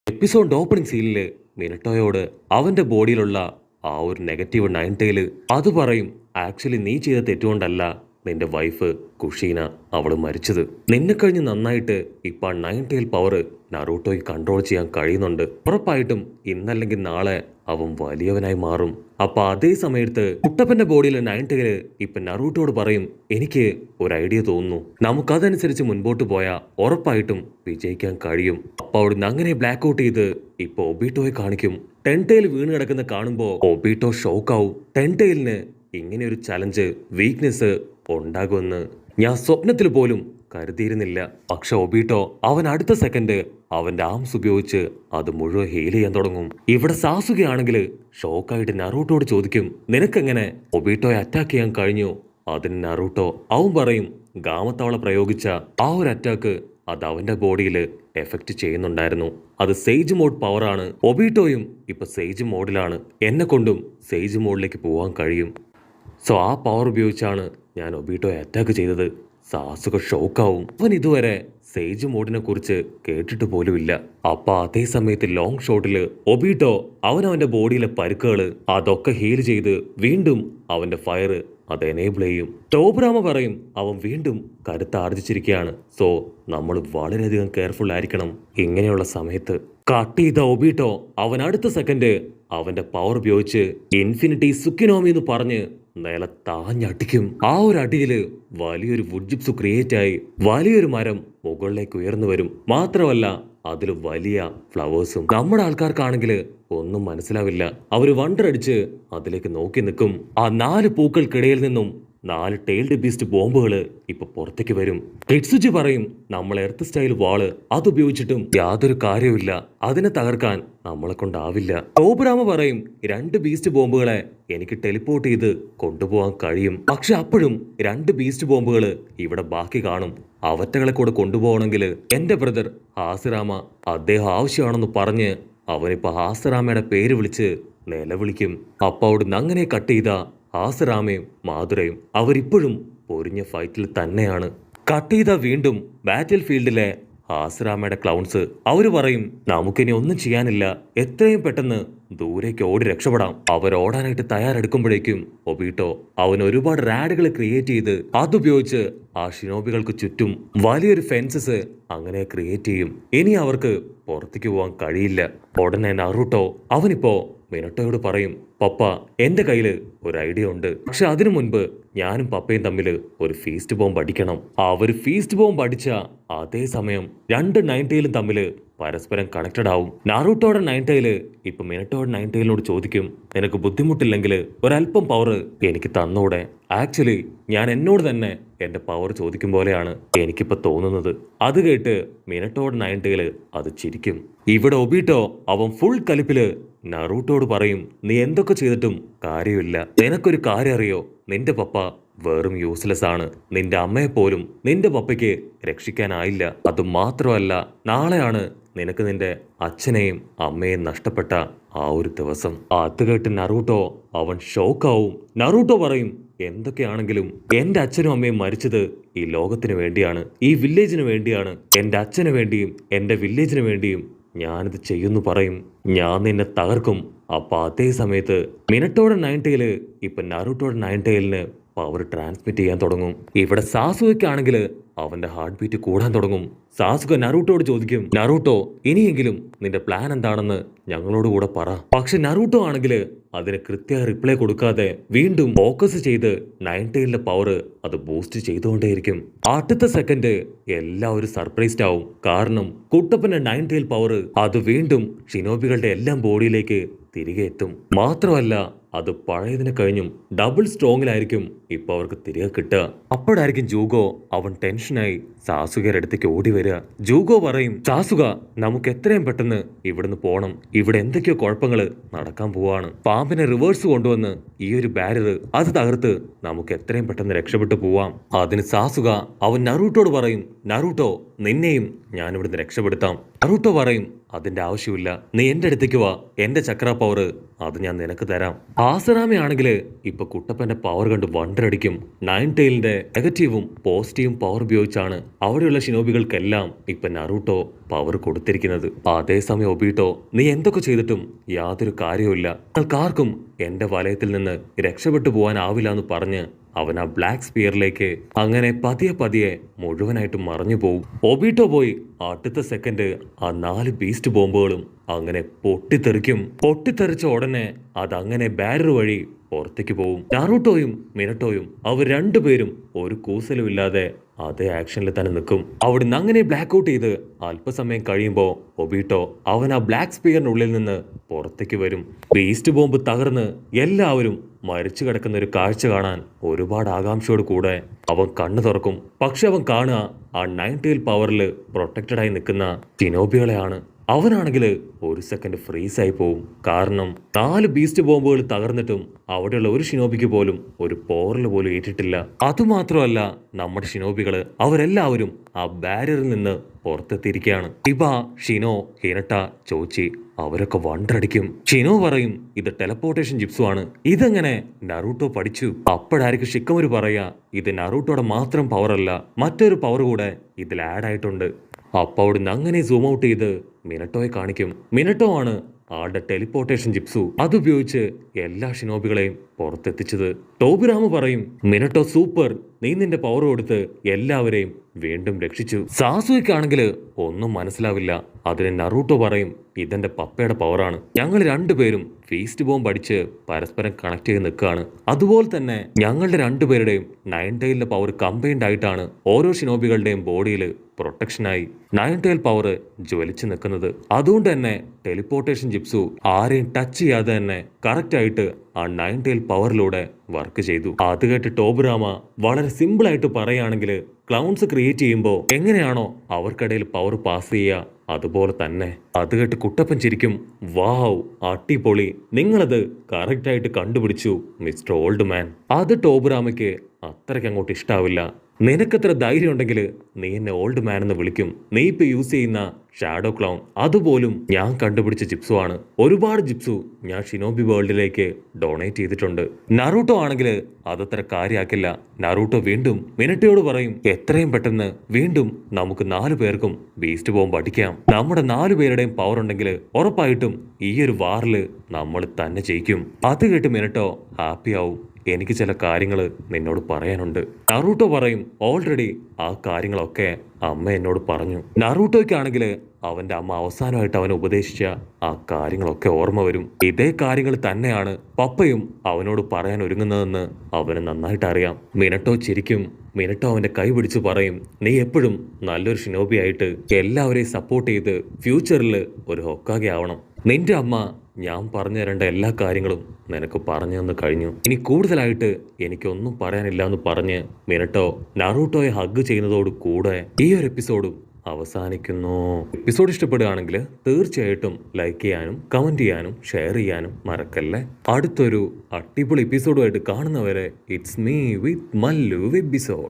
Episode opening സീനില് മിനട്ടോയോട് അവന്റെ ബോഡിയിലുള്ള ആ ഒരു നെഗറ്റീവ് നയൻ ടൈല് അത് പറയും, ആക്ച്വലി നീ ചെയ്ത തെറ്റുകൊണ്ടല്ല നിന്റെ വൈഫ് കുഷീന അവള് മരിച്ചത്. നിന്നെ കഴിഞ്ഞ് നന്നായിട്ട് ഇപ്പൊ ആ നയൻ ടൈൽ പവർ നറൂട്ടോയ്ക്ക് കൺട്രോൾ ചെയ്യാൻ കഴിയുന്നുണ്ട്. ഉറപ്പായിട്ടും ഇന്നല്ലെങ്കിൽ നാളെ അവൻ വലിയവനായി മാറും. അപ്പൊ അതേ സമയത്ത് കുട്ടപ്പന്റെ ബോഡിയിലെ നയൻ ടൈല് ഇപ്പൊ നറൂട്ടോട് പറയും, എനിക്ക് ഒരു ഐഡിയ തോന്നുന്നു, നമുക്കതനുസരിച്ച് മുൻപോട്ട് പോയാൽ ഉറപ്പായിട്ടും വിജയിക്കാൻ കഴിയും. അപ്പൊ അവിടുന്ന് അങ്ങനെ ബ്ലാക്ക് ഔട്ട് ചെയ്ത് ഇപ്പൊ ഒബീട്ടോയെ കാണിക്കും. ടെൻ ടൈൽ വീണ് കിടക്കുന്ന കാണുമ്പോ ഒബീട്ടോ ഷോക്കാവും. ടെൻ ടൈലിന് ഇങ്ങനെ ഒരു ചലഞ്ച് വീക്ക്നെസ് ഉണ്ടാകുമെന്ന് ഞാൻ സ്വപ്നത്തിൽ പോലും കരുതിയിരുന്നില്ല. പക്ഷെ ഒബീട്ടോ അവൻ അടുത്ത സെക്കൻഡ് അവന്റെ ആംസ് ഉപയോഗിച്ച് അത് മുഴുവൻ ഹീൽ ചെയ്യാൻ തുടങ്ങും. ഇവിടെ സാസുകയാണെങ്കിൽ ഷോക്കായിട്ട് നറൂട്ടോട് ചോദിക്കും, നിനക്കെങ്ങനെ ഒബീട്ടോയെ അറ്റാക്ക് ചെയ്യാൻ കഴിഞ്ഞു? അതിന് നറൂട്ടോ അവൻ പറയും, ഗാമത്തവള പ്രയോഗിച്ച ആ ഒരു അറ്റാക്ക് അത് അവന്റെ ബോഡിയിൽ എഫക്റ്റ് ചെയ്യുന്നുണ്ടായിരുന്നു. അത് സേജ് മോഡ് പവറാണ്. ഒബീട്ടോയും ഇപ്പൊ സേജ് മോഡിലാണ്. എന്നെ കൊണ്ടും സേജ് മോഡിലേക്ക് പോകാൻ കഴിയും. സോ ആ പവർ ഉപയോഗിച്ചാണ് ഞാൻ ഒബീട്ടോയെ അറ്റാക്ക് ചെയ്തത്. സാസുക ഷോക്കാവും. അവൻ ഇതുവരെ സേജ് മോഡിനെ കുറിച്ച് കേട്ടിട്ട് പോലുമില്ല. അപ്പൊ അതേ സമയത്ത് ലോങ് ഷോട്ടില് ഒബീട്ടോ അവനവന്റെ ബോഡിയിലെ പരുക്കുകള് അതൊക്കെ ഹീൽ ചെയ്ത് വീണ്ടും അവന്റെ ഫയർ അത് എനേബിൾ ചെയ്യും. ടോബ്രാമ പറയും, അവൻ വീണ്ടും കരുത്താർജിച്ചിരിക്കുകയാണ്. സോ നമ്മൾ വളരെയധികം കെയർഫുൾ ആയിരിക്കണം ഇങ്ങനെയുള്ള സമയത്ത്. കട്ട് ചെയ്ത ഒബീട്ടോ അവൻ അടുത്ത സെക്കൻഡ് അവന്റെ പവർ ഉപയോഗിച്ച് ഇൻഫിനിറ്റി സുക്കിനോമി എന്ന് പറഞ്ഞ് നിലത്താഞ്ഞടിക്കും. ആ ഒരു അടിയില് വലിയൊരു വുഡ് ജിപ്സ് ക്രിയേറ്റ് ആയി വലിയൊരു മരം മുകളിലേക്ക് ഉയർന്നു വരും. മാത്രമല്ല അതിൽ വലിയ ഫ്ലവേഴ്സും. നമ്മുടെ ആൾക്കാർക്കാണെങ്കിൽ ഒന്നും മനസ്സിലാവില്ല. അവര് വണ്ടറടിച്ച് അതിലേക്ക് നോക്കി നിൽക്കും. ആ 4 പൂക്കൾക്കിടയിൽ നിന്നും 4 ടെയിൽഡ് ബീസ്റ്റ് ബോംബുകള് ഇപ്പൊ പുറത്തേക്ക് വരും. ടെറ്റ്സുജി പറയും, നമ്മൾ എർത്ത് സ്റ്റൈൽ വാള് അതുപയോഗിച്ചിട്ടും യാതൊരു കാര്യവുമില്ല, അതിനെ തകർക്കാൻ നമ്മളെ കൊണ്ടാവില്ല. ടോബ്രാമ പറയും, 2 ബീസ്റ്റ് ബോംബുകളെ എനിക്ക് ടെലിപ്പോർട്ട് ചെയ്ത് കൊണ്ടുപോകാൻ കഴിയും. പക്ഷെ അപ്പോഴും 2 ബീസ്റ്റ് ബോംബുകള് ഇവിടെ ബാക്കി കാണും. അവറ്റകളെ കൂടെ കൊണ്ടുപോകണമെങ്കിൽ എന്റെ ബ്രദർ ഹാസിറാമ അദ്ദേഹം ആവശ്യമാണെന്ന് പറഞ്ഞ് അവനിപ്പോ ഹാസിറാമയുടെ പേര് വിളിച്ച് നിലവിളിക്കും. അപ്പൊ അവിടുന്ന് അങ്ങനെ കട്ട് ചെയ്ത ഹാസിറാമയും മാധുരയും അവരിപ്പോഴും പൊരിഞ്ഞ ഫൈറ്റിൽ തന്നെയാണ്. കട്ട് ചെയ്ത വീണ്ടും ബാറ്റിൽ ഫീൽഡിലെ ഹാസിറാമയുടെ ക്ലൗൺസ് അവര് പറയും, നമുക്കിനി ഒന്നും ചെയ്യാനില്ല, എത്രയും പെട്ടെന്ന് ദൂരേക്ക് ഓടി രക്ഷപ്പെടാം. അവരോടാനായിട്ട് തയ്യാറെടുക്കുമ്പോഴേക്കും ഒബീട്ടോ അവൻ ഒരുപാട് റാഡുകൾ ക്രിയേറ്റ് ചെയ്ത് അതുപയോഗിച്ച് ആ ഷിനോബികൾക്ക് ചുറ്റും വലിയൊരു ഫെൻസസ് അങ്ങനെ ക്രിയേറ്റ് ചെയ്യും. ഇനി അവർക്ക് പുറത്തേക്ക് പോകാൻ കഴിയില്ല. ഉടനെ നറൂട്ടോ അവനിപ്പോ മിനട്ടോയോട് പറയും, പപ്പ എന്റെ കയ്യില് ഒരു ഐഡിയ ഉണ്ട്. പക്ഷെ അതിനു മുൻപ് ഞാനും പപ്പയും തമ്മിൽ ഒരു ഫീസ്റ്റ് ബോംബ് അടിക്കണം. ഒരു ഫീസ്റ്റ് ബോംബ് അടിച്ച അതേ സമയം 2 നയൻ ടൈലും തമ്മിൽ പരസ്പരം കണക്റ്റഡ് ആവും. നാറൂട്ടോയുടെ നയൻ ടൈല് ഇപ്പൊ മിനട്ടോയുടെ നയൻ ടൈലിനോട് ചോദിക്കും, നിനക്ക് ബുദ്ധിമുട്ടില്ലെങ്കിൽ ഒരല്പം പവർ എനിക്ക് തന്നൂടെ? ആക്ച്വലി ഞാൻ എന്നോട് തന്നെ എന്റെ പവർ ചോദിക്കും പോലെയാണ് എനിക്കിപ്പോ തോന്നുന്നത്. അത് കേട്ട് മിനട്ടോയുടെ നയൻ ടൈല് അത് ചിരിക്കും. ഇവിടെ ഒബീട്ടോ അവൻ ഫുൾ കലിപ്പില് നറൂട്ടോട് പറയും, നീ എന്തൊക്കെ ചെയ്തിട്ടും കാര്യമില്ല. നിനക്കൊരു കാര്യം അറിയോ? നിന്റെ പപ്പ വെറും യൂസ്ലെസ് ആണ്. നിന്റെ അമ്മയെ പോലും നിന്റെ പപ്പയ്ക്ക് രക്ഷിക്കാനായില്ല. അത് മാത്രമല്ല, നാളെയാണ് നിനക്ക് നിന്റെ അച്ഛനെയും അമ്മയെയും നഷ്ടപ്പെട്ട ആ ഒരു ദിവസം. അത് കേട്ട് നറൂട്ടോ അവൻ ഷോക്കാവും. നറൂട്ടോ പറയും, എന്തൊക്കെയാണെങ്കിലും എന്റെ അച്ഛനും അമ്മയും മരിച്ചത് ഈ ലോകത്തിന് വേണ്ടിയാണ്, ഈ വില്ലേജിന് വേണ്ടിയാണ്. എന്റെ അച്ഛന് വേണ്ടിയും എന്റെ വില്ലേജിന് വേണ്ടിയും ഞാനിത് ചെയ്യുന്നു പറയും. ഞാൻ നിന്നെ തകർക്കും. അപ്പൊ അതേ സമയത്ത് മിനട്ടോയുടെ നയൻ ടൈല് ഇപ്പൊ നറൂട്ടോയുടെ നയൻ ടൈലിന് പവർ ട്രാൻസ്മിറ്റ് ചെയ്യാൻ തുടങ്ങും. ഇവിടെ സാസുകയ്ക്കാണെങ്കിൽ അവന്റെ ഹാർട്ട് ബീറ്റ് കൂടാൻ തുടങ്ങും. സാസുക നറൂട്ടോട് ചോദിക്കും, നറൂട്ടോ ഇനിയെങ്കിലും നിന്റെ പ്ലാൻ എന്താണെന്ന് ഞങ്ങളോട് കൂടെ പറ. പക്ഷെ നറൂട്ടോ ആണെങ്കിൽ അതിന് കൃത്യമായ റിപ്ലൈ കൊടുക്കാതെ വീണ്ടും ഫോക്കസ് ചെയ്ത് നയൻ ടൈലിന്റെ പവർ അത് ബൂസ്റ്റ് ചെയ്തുകൊണ്ടേയിരിക്കും. അടുത്ത സെക്കൻഡ് എല്ലാവരും സർപ്രൈസ്ഡ് ആവും. കാരണം കുട്ടപ്പന്റെ നയൻ ടൈൽ പവർ അത് വീണ്ടും ഷിനോബികളുടെ എല്ലാം ബോഡിയിലേക്ക് തിരികെ എത്തും. മാത്രമല്ല അത് പഴയതിനെ കഴിഞ്ഞും ഡബിൾ സ്ട്രോങ്ങിലായിരിക്കും ഇപ്പൊ അവർക്ക് തിരികെ കിട്ടുക. അപ്പോഴായിരിക്കും ജൂഗോ അവൻ ടെൻഷനായി സാസുകയുടെ അടുത്തേക്ക് ഓടി വരിക. ജൂഗോ പറയും, സാസുക നമുക്ക് എത്രയും പെട്ടെന്ന് ഇവിടുന്ന് പോണം, ഇവിടെ എന്തൊക്കെയോ കുഴപ്പങ്ങൾ നടക്കാൻ പോവാണ്. പാമ്പിനെ റിവേഴ്സ് കൊണ്ടുവന്ന് ഈ ഒരു ബാരിയർ അത് തകർത്ത് നമുക്ക് എത്രയും പെട്ടെന്ന് രക്ഷപ്പെട്ടു പോവാം. അതിന് സാസുക അവൻ നറൂട്ടോട് പറയും, നറൂട്ടോ നിന്നെയും ഞാൻ ഇവിടുന്ന് രക്ഷപ്പെടുത്താം. നറൂട്ടോ പറയും, അതിന്റെ ആവശ്യമില്ല, നീ എന്റെ അടുത്തേക്ക് വാ, എന്റെ ചക്ര പവർ അത് ഞാൻ നിനക്ക് തരാം. ഹാസറാമയാണെങ്കിൽ ഇപ്പൊ കുട്ടപ്പന്റെ പവർ കണ്ട് വണ്ടറടിക്കും. നയൻ ടൈലിന്റെ നെഗറ്റീവും പോസിറ്റീവും പവർ ഉപയോഗിച്ചാണ് അവിടെയുള്ള ഷിനോബികൾക്കെല്ലാം ഇപ്പൊ നറൂട്ടോ പവർ കൊടുത്തിരിക്കുന്നത്. അതേസമയം ഒബീട്ടോ, നീ എന്തൊക്കെ ചെയ്തിട്ടും യാതൊരു കാര്യവുമില്ല, നിങ്ങൾക്കാർക്കും എന്റെ വലയത്തിൽ നിന്ന് രക്ഷപ്പെട്ടു പോകാനാവില്ല എന്ന് പറഞ്ഞ് അവൻ ആ ബ്ലാക്ക് സ്പിയറിലേക്ക് അങ്ങനെ പതിയെ പതിയെ മുഴുവനായിട്ടും മറഞ്ഞു പോകും. ഒബീട്ടോ പോയി അടുത്ത സെക്കൻഡ് ആ 4 ബീസ്റ്റ് ബോംബുകളും അങ്ങനെ പൊട്ടിത്തെറിക്കും. പൊട്ടിത്തെറിച്ച ഉടനെ അതങ്ങനെ ബാരർ വഴി പുറത്തേക്ക് പോവും. നാറൂട്ടോയും മിനട്ടോയും അവർ രണ്ടുപേരും ഒരു കൂസലുമില്ലാതെ അതേ ആക്ഷനിൽ തന്നെ നിൽക്കും. അവിടുന്ന് അങ്ങനെ ബ്ലാക്ക് ഔട്ട് ചെയ്ത് അല്പസമയം കഴിയുമ്പോൾ ഒബീട്ടോ അവൻ ആ ബ്ലാക്ക് സ്പിയറിനുള്ളിൽ നിന്ന് പുറത്തേക്ക് വരും. ബീസ്റ്റ് ബോംബ് തകർന്ന് എല്ലാവരും മരിച്ചു കിടക്കുന്ന ഒരു കാഴ്ച കാണാൻ ഒരുപാട് ആകാംക്ഷയോട് കൂടെ അവൻ കണ്ണു തുറക്കും. പക്ഷെ അവൻ കാണുക ആ 9 ടൈൽ പവറിൽ പ്രൊട്ടക്റ്റഡ് ആയി നിൽക്കുന്ന ഷിനോബികളെയാണ്. അവനാണെങ്കിൽ ഒരു സെക്കൻഡ് ഫ്രീസായി പോവും. കാരണം 4 ബീസ്റ്റ് ബോംബുകൾ തകർന്നിട്ടും അവിടെയുള്ള ഒരു ഷിനോബിക്ക് പോലും ഒരു പോറൽ പോലും ഏറ്റിട്ടില്ല. അതുമാത്രമല്ല, നമ്മുടെ ഷിനോബികള് അവരെല്ലാവരും ആ ബാരിയറിൽ നിന്ന് പുറത്തെത്തിയിരിക്കുകയാണ്. ഇബ, ഷിനോ, ഹിനട്ട, ചോച്ചി അവരൊക്കെ വണ്ടടിക്കും. ഷിനോ പറയും ഇത് ടെലപ്പോർട്ടേഷൻ ജിപ്സു ആണ്, ഇതെങ്ങനെ നറൂട്ടോ പഠിച്ചു? അപ്പോഴായിരിക്കും ഷിക്കമൊരു പറയാ ഇത് നറൂട്ടോയുടെ മാത്രം പവർ അല്ല, മറ്റൊരു പവർ കൂടെ ഇതിൽ ആഡ് ആയിട്ടുണ്ട്. അപ്പൊ അവിടുന്ന് അങ്ങനെ സൂം ഔട്ട് ചെയ്ത് മിനട്ടോയെ കാണിക്കും. മിനട്ടോ ആണ് ആളുടെ ടെലിപ്പോർട്ടേഷൻ ജിപ്സു അതുപയോഗിച്ച് എല്ലാ ഷിനോബികളെയും പുറത്തെത്തിച്ചത്. ടോബിറാമ പറയും മിനട്ടോ സൂപ്പർ, നീ നിന്റെ പവർ കൊടുത്ത് എല്ലാവരെയും വീണ്ടും രക്ഷിച്ചു. സാസുയ്ക്കാണെങ്കിൽ ഒന്നും മനസ്സിലാവില്ല. അതിന് നറൂട്ടോ പറയും ഇതെന്റെ പപ്പയുടെ പവറാണ്, ഞങ്ങൾ രണ്ടുപേരും ഫീസ്റ്റ് ബോംബ് അടിച്ച് പരസ്പരം കണക്ട് ചെയ്ത് നിൽക്കുകയാണ്. അതുപോലെ തന്നെ ഞങ്ങളുടെ രണ്ടുപേരുടെയും 9 ടൈലിന്റെ പവർ കമ്പൈൻഡ് ആയിട്ടാണ് ഓരോ ഷിനോബികളുടെയും ബോഡിയിൽ പ്രൊട്ടക്ഷനായി 9 ടൈൽ പവർ ജ്വലിച്ച് നിൽക്കുന്നത്. അതുകൊണ്ട് തന്നെ ടെലിപ്പോർട്ടേഷൻ ജിപ്സു ആരെയും ടച്ച് ചെയ്യാതെ തന്നെ കറക്റ്റ് ആയിട്ട് ആ 9 ടൈൽ പവറിലൂടെ വർക്ക് ചെയ്തു. അത് കേട്ട് ടോബിറാമ വളരെ സിമ്പിൾ ആയിട്ട് പറയുകയാണെങ്കിൽ ക്ലൗൺസ് ക്രിയേറ്റ് ചെയ്യുമ്പോൾ എങ്ങനെയാണോ അവർക്കിടയിൽ പവർ പാസ് ചെയ്യുക അതുപോലെ തന്നെ. അത് കേട്ട് കുട്ടപ്പൻ ചിരിക്കും, വാവ് അടിപൊളി, നിങ്ങളത് കറക്റ്റ് ആയിട്ട് കണ്ടുപിടിച്ചു മിസ്റ്റർ ഓൾഡ് മാൻ. അത് ടോബിറാമയ്ക്ക് അത്രയ്ക്ക് അങ്ങോട്ട് ഇഷ്ടാവില്ല. നിനക്കത്ര ധൈര്യം ഉണ്ടെങ്കിൽ നീ എന്നെ ഓൾഡ് മാൻ എന്ന് വിളിക്കും. നീ ഇപ്പൊ യൂസ് ചെയ്യുന്ന ഷാഡോ ക്ലൗൺ അതുപോലും ഞാൻ കണ്ടുപിടിച്ച ജിപ്സു ആണ്. ഒരുപാട് ജിപ്സു ഞാൻ ഷിനോബി വേൾഡിലേക്ക് ഡൊണേറ്റ് ചെയ്തിട്ടുണ്ട്. നറൂട്ടോ ആണെങ്കിൽ അതത്ര കാര്യമാക്കില്ല. നറൂട്ടോ വീണ്ടും മിനട്ടയോട് പറയും എത്രയും പെട്ടെന്ന് വീണ്ടും നമുക്ക് 4 പേർക്കും ബീസ്റ്റ് ബോംബ് അടിക്കാം. നമ്മുടെ 4 പേരുടെയും പവർ ഉണ്ടെങ്കിൽ ഉറപ്പായിട്ടും ഈ ഒരു വാറില് നമ്മൾ തന്നെ ജയിക്കും. അത് കേട്ട് മിനട്ടോ ഹാപ്പി ആവും. എനിക്ക് ചില കാര്യങ്ങൾ നിന്നോട് പറയാനുണ്ട്. നറൂട്ടോ പറയും ഓൾറെഡി ആ കാര്യങ്ങളൊക്കെ അമ്മ എന്നോട് പറഞ്ഞു. നറൂട്ടോയ്ക്കാണെങ്കിൽ അവന്റെ അമ്മ അവസാനമായിട്ട് അവനെ ഉപദേശിച്ച ആ കാര്യങ്ങളൊക്കെ ഓർമ്മ വരും. ഇതേ കാര്യങ്ങൾ തന്നെയാണ് പപ്പയും അവനോട് പറയാൻ ഒരുങ്ങുന്നതെന്ന് അവന് നന്നായിട്ട് അറിയാം. മിനട്ടോ ചിരിക്കും. മിനട്ടോ അവന്റെ കൈ പിടിച്ച് പറയും നീ എപ്പോഴും നല്ലൊരു ഷിനോബി ആയിട്ട് എല്ലാവരെയും സപ്പോർട്ട് ചെയ്ത് ഫ്യൂച്ചറിൽ ഒരു ഹൊക്കാഗെ ആവണം. നിന്റെ അമ്മ ഞാൻ പറഞ്ഞു തരേണ്ട എല്ലാ കാര്യങ്ങളും നിനക്ക് പറഞ്ഞു തന്നു കഴിഞ്ഞു. ഇനി കൂടുതലായിട്ട് എനിക്കൊന്നും പറയാനില്ല എന്ന് പറഞ്ഞ് മിനട്ടോ നറൂട്ടോയെ ഹഗ് ചെയ്യുന്നതോട് കൂടെ ഈ ഒരു എപ്പിസോഡും അവസാനിക്കുന്നു. എപ്പിസോഡ് ഇഷ്ടപ്പെടുകയാണെങ്കിൽ തീർച്ചയായിട്ടും ലൈക്ക് ചെയ്യാനും കമന്റ് ചെയ്യാനും ഷെയർ ചെയ്യാനും മറക്കല്ലേ. അടുത്തൊരു അടിപൊളി എപ്പിസോഡുമായിട്ട് കാണുന്നവരെ it's me with Mallu episode.